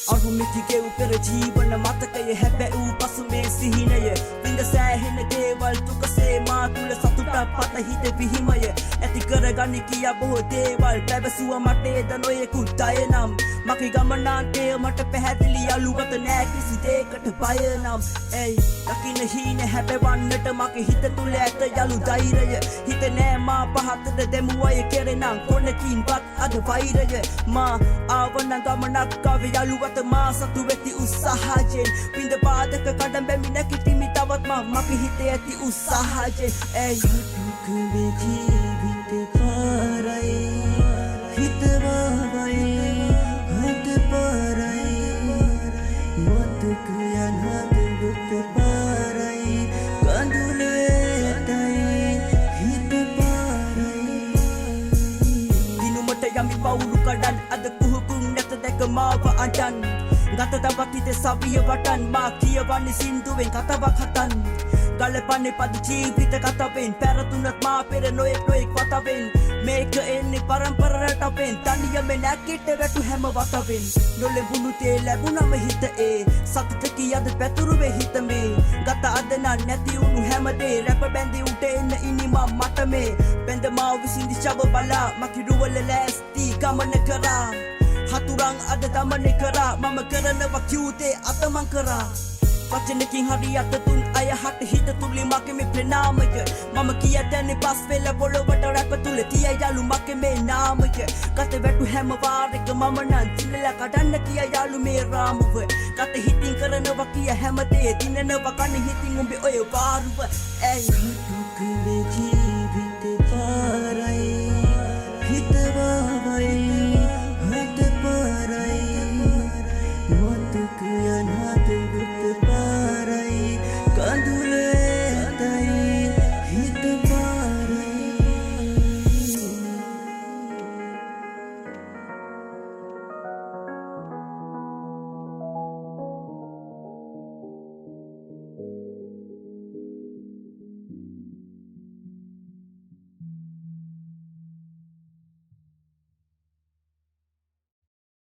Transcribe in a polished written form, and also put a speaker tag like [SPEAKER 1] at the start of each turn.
[SPEAKER 1] Automatic upper jeevan matakaye හැබැයි පසුමේ සිහිනය විඳ සෑහෙන දේවල් දුක සේමා තුල සතුට පත හිත විහිමය ඇති කරගනි කියා බොහෝ දේවල් පැවසුව මට එද නොයෙකුත් අය නම් මගේ ගමනාන්තය මට පැහැදිලි අලුවත නෑ කිසි දෙයකට බය නම් ඇයි දකින්න හීන හැබවන්නට මගේ හිත තුල ඇත යලු ධෛර්යය හිත නෑ මා පහතට දෙමුවය කෙරෙනම් කොනකින්වත් අද වෛරය මා ආවන ගමනක් කව යලුවත මා සතු වෙති උත්සාහයෙන් පින්ද පාදක කඩම් බැමි නැකිටිමි තවත් මගේ හිතේ ඇති උත්සාහයෙන් ඇයි දුක වෙති විත පාරයි හිතවවයි හද පාරයි මතක යන හදවත පාරයි කඳුළු ඇතයි හිත පාරයි දිනුමට යමි පවුරු කඩන් අද කුහුකුන් නැත දැක මාව අඬන් ගත තවත් හිතේ සවිය වටන් මා කියවන්නේ සින්දුවෙන් කතාවක් හතන් ගලපන්නේ පද ජීවිත කතාවෙන් පැරතුනත් මා පෙර නොයෙක් වතවෙන් මේක එන්නේ පරම්පරාවට අපෙන් තනියම නැගිට වැටු හැම වතවෙන් නොලැබුණු තේ ලැබුණම හිත ඒ සතුට කියද පැතුරු වේ හිත මේ ගත අද නැති වුණු හැමදේ රැප බැඳි උට එන්න ඉනිමා මට මේ බැඳ මා විසින් දිශාව බලා මගේ රුවල ලෑස්ති ගමන කරා හතුරන් අද දමන කරා මම කරනවා කියුතේ අතමන් කරා වචනකින් හරියට තුන් අය හට හිත තුලි මගේ මේ ප්‍රණාමය මම කියතන්නේ පස් වෙල පොළොවට රැප තුල තිය යලු මගේ මේ නාමය ගත වැටු හැම වාරයක මම නම් දිනලා කඩන්න කිය යලු මේ රාමුව ගත හිතින් කරනවා කිය හැමදේ දිනනවා කන හිතින් උඹේ ඔය වාරුව ඇයි දුක වෙති